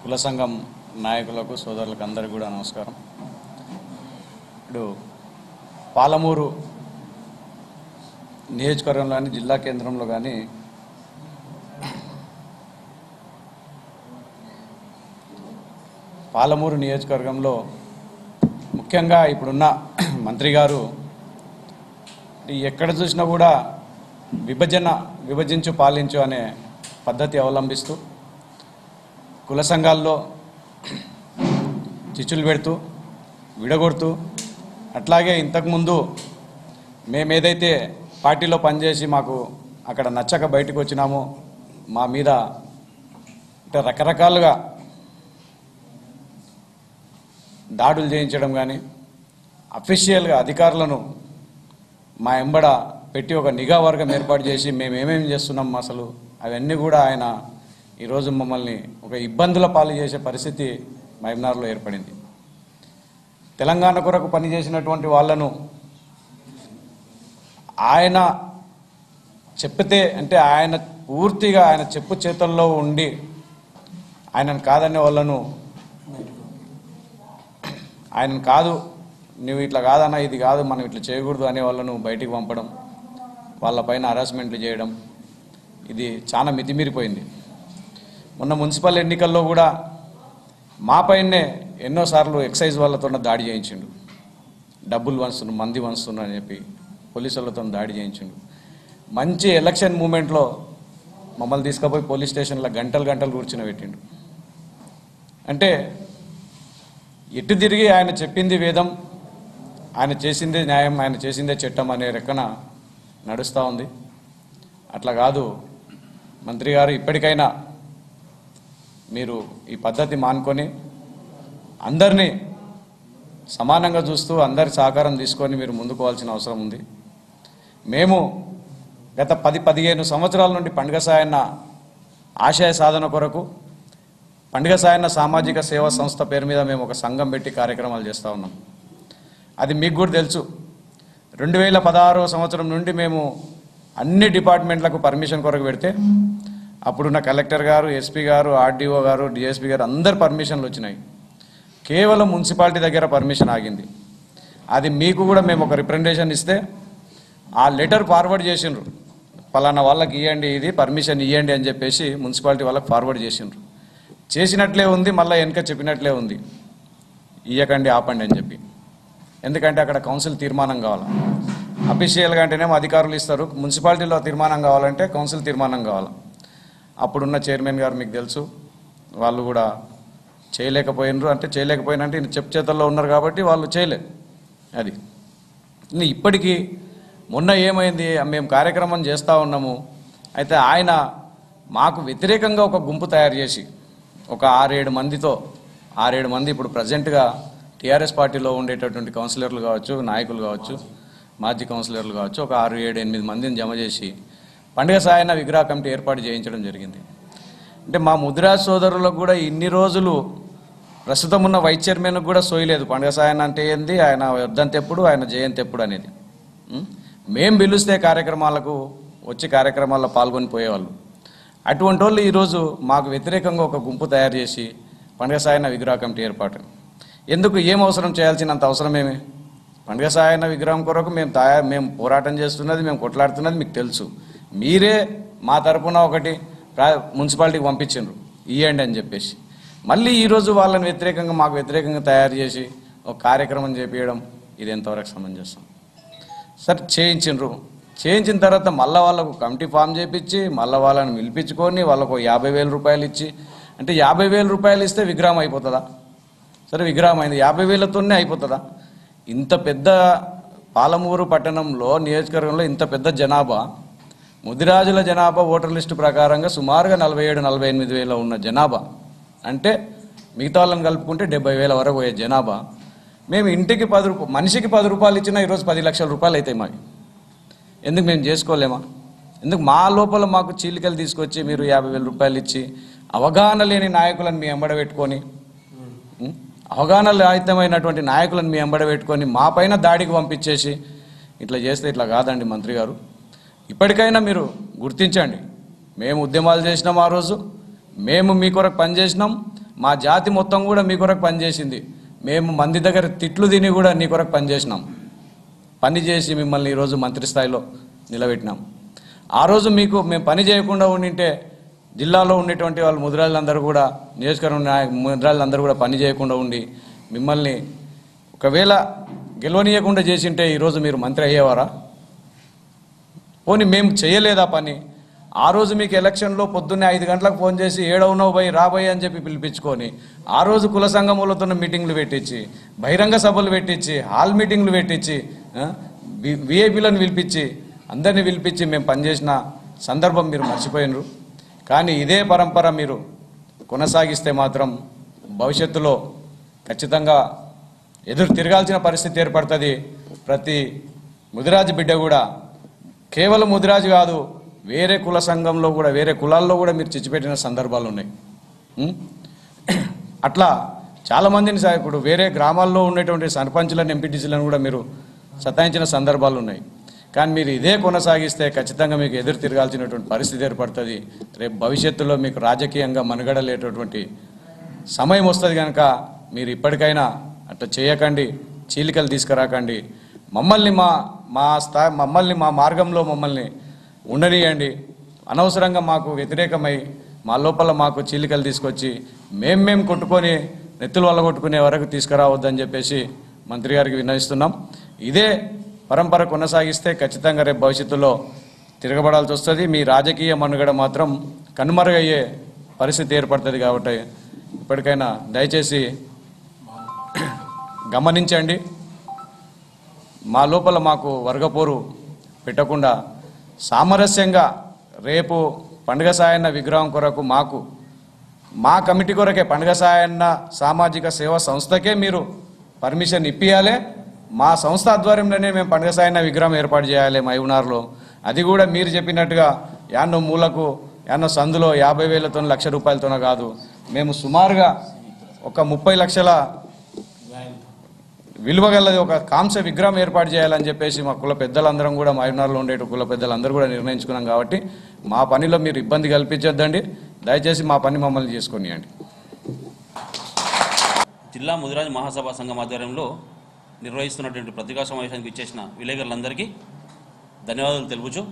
కుల సంఘం నాయకులకు సోదరులకు అందరికీ కూడా నమస్కారం. ఇప్పుడు పాలమూరు నియోజకవర్గంలోని జిల్లా కేంద్రంలో కానీ పాలమూరు నియోజకవర్గంలో ముఖ్యంగా ఇప్పుడున్న మంత్రి గారు ఎక్కడ చూసినా కూడా విభజించు పాలించు అనే పద్ధతి అవలంబిస్తూ కుల సంఘాల్లో చిచ్చులు పెడుతూ విడగొడుతూ అట్లాగే ఇంతకుముందు మేము ఏదైతే పార్టీలో పనిచేసి మాకు అక్కడ నచ్చక బయటకు వచ్చినామో మా మీద అంటే రకరకాలుగా దాడులు చేయించడం కానీ అఫీషియల్గా అధికారులను మా ఎంబడ పెట్టి ఒక నిఘా వర్గం ఏర్పాటు చేసి మేము ఏమేమి చేస్తున్నాం అసలు అవన్నీ కూడా ఆయన ఈరోజు మమ్మల్ని ఒక ఇబ్బందుల పాలు చేసే పరిస్థితి మహబూబ్నగర్లో ఏర్పడింది. తెలంగాణ కొరకు పనిచేసినటువంటి వాళ్ళను ఆయన చెప్పితే అంటే ఆయన పూర్తిగా ఆయన చెప్పు చేతుల్లో ఉండి ఆయనను కాదనే వాళ్ళను ఆయనను కాదు నువ్వు ఇట్లా కాదన్నా ఇది కాదు మనం ఇట్లా చేయకూడదు అనే వాళ్ళను బయటికి పంపడం, వాళ్ళపైన హరాస్మెంట్లు చేయడం ఇది చాలా మితిమీరిపోయింది. మొన్న మున్సిపల్ ఎన్నికల్లో కూడా మా పైనే ఎన్నోసార్లు ఎక్సైజ్ వాళ్ళతో దాడి చేయించిండు, డబ్బులు వంచుతున్నారు మంది వంచుతున్నారు అని చెప్పి పోలీసులతో దాడి చేయించిండు. మంచి ఎలక్షన్ మూమెంట్లో మమ్మల్ని తీసుకుపోయి పోలీస్ స్టేషన్లో గంటలు కూర్చుని పెట్టిండు. అంటే ఎటు తిరిగి ఆయన చెప్పింది వేదం, ఆయన చేసిందే న్యాయం, ఆయన చేసిందే చట్టం అనే రెక్కన నడుస్తూ ఉంది. అట్లా కాదు మంత్రి గారు, ఇప్పటికైనా మీరు ఈ పద్ధతి మానుకొని అందరినీ సమానంగా చూస్తూ అందరి సహకారం తీసుకొని మీరు ముందుకోవాల్సిన అవసరం ఉంది. మేము గత 10-15 సంవత్సరాల నుండి పండుగ సాయన్న ఆశయ సాధన కొరకు పండుగ సాయన్న సామాజిక సేవా సంస్థ పేరు మీద మేము ఒక సంఘం పెట్టి కార్యక్రమాలు చేస్తూ ఉన్నాం. అది మీకు కూడా తెలుసు. 2016వ సంవత్సరం నుండి మేము అన్ని డిపార్ట్మెంట్లకు పర్మిషన్ కొరకు పెడితే అప్పుడున్న కలెక్టర్ గారు, ఎస్పీ గారు, ఆర్డీఓ గారు, డిఎస్పీ గారు అందరు పర్మిషన్లు వచ్చినాయి. కేవలం మున్సిపాలిటీ దగ్గర పర్మిషన్ ఆగింది. అది మీకు కూడా మేము ఒక రిప్రజెంటేషన్ ఇస్తే ఆ లెటర్ ఫార్వర్డ్ చేసిండ్రు, పలానా వాళ్ళకి ఇవ్వండి, ఇది పర్మిషన్ ఇవ్వండి అని చెప్పేసి మున్సిపాలిటీ వాళ్ళకి ఫార్వర్డ్ చేసిండ్రు. చేసినట్లే ఉంది, మళ్ళీ వెనక చెప్పినట్లే ఉంది, ఇయ్యకండి ఆపండి అని చెప్పి. ఎందుకంటే అక్కడ కౌన్సిల్ తీర్మానం కావాలి. అఫీషియల్గా అంటేనేమో అధికారులు ఇస్తారు, మున్సిపాలిటీలో తీర్మానం కావాలంటే కౌన్సిల్ తీర్మానం కావాలి. అప్పుడున్న చైర్మన్ గారు మీకు తెలుసు, వాళ్ళు కూడా చేయలేకపోయినరు. అంటే చేయలేకపోయినంటే చెప్పు చేతల్లో ఉన్నారు కాబట్టి వాళ్ళు చేయలే. అది ఇప్పటికీ మొన్న ఏమైంది, మేము కార్యక్రమం చేస్తూ ఉన్నాము. అయితే ఆయన మాకు వ్యతిరేకంగా ఒక గుంపు తయారు చేసి ఒక 6-7 మందితో 6-7 మంది ఇప్పుడు ప్రజెంట్గా టీఆర్ఎస్ పార్టీలో ఉండేటటువంటి కౌన్సిలర్లు కావచ్చు, నాయకులు కావచ్చు, మాజీ కౌన్సిలర్లు కావచ్చు, ఒక 6-7-8 మందిని జమ చేసి పండుగ సాయన్న విగ్రహ కమిటీ ఏర్పాటు చేయించడం జరిగింది. అంటే మా ముదిరాజ్ సోదరులకు కూడా ఇన్ని రోజులు ప్రస్తుతం ఉన్న వైస్ చైర్మన్కి కూడా సోయలేదు పండుగ సాయన్న అంటే ఏంది, ఆయన వర్ధంతి ఎప్పుడు, ఆయన జయంతి ఎప్పుడు అనేది. మేము పిలుస్తే కార్యక్రమాలకు వచ్చి కార్యక్రమాల్లో పాల్గొని పోయేవాళ్ళు. అటువంటి వాళ్ళు ఈరోజు మాకు వ్యతిరేకంగా ఒక గుంపు తయారు చేసి పండుగ సాయన్న విగ్రహ కమిటీ ఏర్పాటు. ఎందుకు, ఏం అవసరం, చేయాల్సినంత అవసరం ఏమి? పండుగ సాయన్న విగ్రహం కొరకు మేము పోరాటం చేస్తున్నది, మేము కొట్లాడుతున్నది మీకు తెలుసు. మీరే మా తరపున ఒకటి మున్సిపాలిటీకి పంపించిండ్రు, ఇవ్వండి అని చెప్పేసి. మళ్ళీ ఈరోజు వాళ్ళని వ్యతిరేకంగా మాకు వ్యతిరేకంగా తయారు చేసి ఒక కార్యక్రమం చేపించడం ఇది ఎంతవరకు సమంజసం? సరే చేయించిండ్రు, చేయించిన తర్వాత మళ్ళీ వాళ్ళకు కమిటీ ఫామ్ చేయించి మళ్ళీ వాళ్ళని పిలిపించుకొని వాళ్ళకు 50,000 రూపాయలు ఇచ్చి, అంటే 50,000 రూపాయలు ఇస్తే విగ్రహం అయిపోతుందా? సరే విగ్రహం అయింది, 50,000తోనే అయిపోతుందా? ఇంత పెద్ద పాలమూరు పట్టణంలో నియోజకవర్గంలో ఇంత పెద్ద జనాభా, ముదిరాజుల జనాభా ఓటర్ లిస్టు ప్రకారంగా సుమారుగా 47-48 ఉన్న జనాభా, అంటే మిగతా వాళ్ళని కలుపుకుంటే 70,000 వరకు పోయే జనాభా. మేము ఇంటికి మనిషికి 10 రూపాయలు ఇచ్చినా ఈరోజు 10 లక్షల రూపాయలు అవుతాయి మాకు. ఎందుకు మేము చేసుకోలేమా? ఎందుకు మా లోపల మాకు చీలికలు తీసుకొచ్చి మీరు 50,000 రూపాయలు ఇచ్చి అవగాహన లేని నాయకులను మీ ఎంబడ పెట్టుకొని, అవగాహన రహితమైనటువంటి నాయకులను మీ ఎంబడ పెట్టుకొని మా పైన దాడికి పంపించేసి ఇట్లా చేస్తే ఇట్లా కాదండి మంత్రి గారు. ఇప్పటికైనా మీరు గుర్తించండి, మేము ఉద్యమాలు చేసినాం, ఆ రోజు మేము మీ కొరకు పనిచేసినాం, మా జాతి మొత్తం కూడా మీ కొరకు పనిచేసింది. మేము మంది దగ్గర తిట్లు తిని కూడా నీ కొరకు పనిచేసినాం. పని చేసి మిమ్మల్ని ఈరోజు మంత్రి స్థాయిలో నిలబెట్టినాం. ఆ రోజు మీకు మేము పని చేయకుండా ఉండింటే జిల్లాలో ఉండేటువంటి వాళ్ళు ముదిరాజులందరూ కూడా, నియోజకవర్గం ముదిరాజులందరూ కూడా పని చేయకుండా ఉండి మిమ్మల్ని ఒకవేళ గెలవనీయకుండా చేసింటే ఈరోజు మీరు మంత్రి అయ్యేవారా? పోనీ మేము చేయలేదా పని? ఆ రోజు మీకు ఎలక్షన్లో పొద్దున్నే 5 గంటలకు ఫోన్ చేసి ఏడవునో పోయి రాబోయ్ అని చెప్పి పిలిపించుకొని ఆ రోజు కుల సంఘములతో మీటింగ్లు పెట్టించి, బహిరంగ సభలు పెట్టించి, హాల్ మీటింగ్లు పెట్టించి, విఐపీలను పిలిపించి, అందరినీ పిలిపించి మేము పనిచేసిన సందర్భం మీరు మర్చిపోయినరు. కానీ ఇదే పరంపర మీరు కొనసాగిస్తే మాత్రం భవిష్యత్తులో ఖచ్చితంగా ఎదురు తిరగాల్సిన పరిస్థితి ఏర్పడుతుంది. ప్రతి ముదిరాజు బిడ్డ కూడా, కేవలం ముదిరాజు కాదు, వేరే కుల సంఘంలో కూడా, వేరే కులాల్లో కూడా మీరు చిచ్చిపెట్టిన సందర్భాలు ఉన్నాయి. అట్లా చాలామందిని ఇప్పుడు వేరే గ్రామాల్లో ఉండేటువంటి సర్పంచులను, ఎంపీటీసీలను కూడా మీరు సతాయించిన సందర్భాలు ఉన్నాయి. కానీ మీరు ఇదే కొనసాగిస్తే ఖచ్చితంగా మీకు ఎదురు తిరగాల్సినటువంటి పరిస్థితి ఏర్పడుతుంది. రేపు భవిష్యత్తులో మీకు రాజకీయంగా మనుగడలేటటువంటి సమయం వస్తుంది. కనుక మీరు ఇప్పటికైనా అట్లా చేయకండి, చీలికలు తీసుకురాకండి. మమ్మల్ని మా మార్గంలో మమ్మల్ని ఉండనియండి. అనవసరంగా మాకు వ్యతిరేకమై మా లోపల మాకు చీలికలు తీసుకొచ్చి మేము కొట్టుకొని నెత్తులు వల్ల కొట్టుకునే వరకు తీసుకురావద్దని చెప్పేసి మంత్రి గారికి విన్నవిస్తున్నాం. ఇదే పరంపర కొనసాగిస్తే ఖచ్చితంగా రేపు భవిష్యత్తులో తిరగబడాల్సి వస్తుంది. మీ రాజకీయ మనుగడ మాత్రం కనుమరుగయ్యే పరిస్థితి ఏర్పడుతుంది. కాబట్టి ఇప్పటికైనా దయచేసి గమనించండి. మా లోపల మాకు వర్గపోరు పెట్టకుండా సామరస్యంగా రేపు పండుగ సాయన్న విగ్రహం కొరకు మా కమిటీ కొరకే, పండుగ సాయన్న సామాజిక సేవా సంస్థకే మీరు పర్మిషన్ ఇప్పియాలి. మా సంస్థ ఆధ్వర్యంలోనే మేము పండుగ సాయన్న విగ్రహం ఏర్పాటు చేయాలి మహబూబ్నగర్లో. అది కూడా మీరు చెప్పినట్టుగా యాన్నో మూలకు యాన్నో సందులో 50,000తో, ₹1,00,000 కాదు. మేము సుమారుగా ఒక 30 లక్షల విలువగలది ఒక కాంస్య విగ్రహం ఏర్పాటు చేయాలని చెప్పేసి మా కుల పెద్దలందరం కూడా, మహబూబ్నగర్లో ఉండే కుల పెద్దలందరూ కూడా నిర్ణయించుకున్నాం. కాబట్టి మా పనిలో మీరు ఇబ్బంది కల్పించొద్దండి. దయచేసి మా పని మమ్మల్ని చేసుకొనియండి. జిల్లా ముదిరాజు మహాసభా సంఘం ఆధ్వర్యంలో నిర్వహిస్తున్నటువంటి పత్రికా సమావేశానికి ఇచ్చేసిన విలేకరులందరికీ ధన్యవాదాలు తెలుపుచు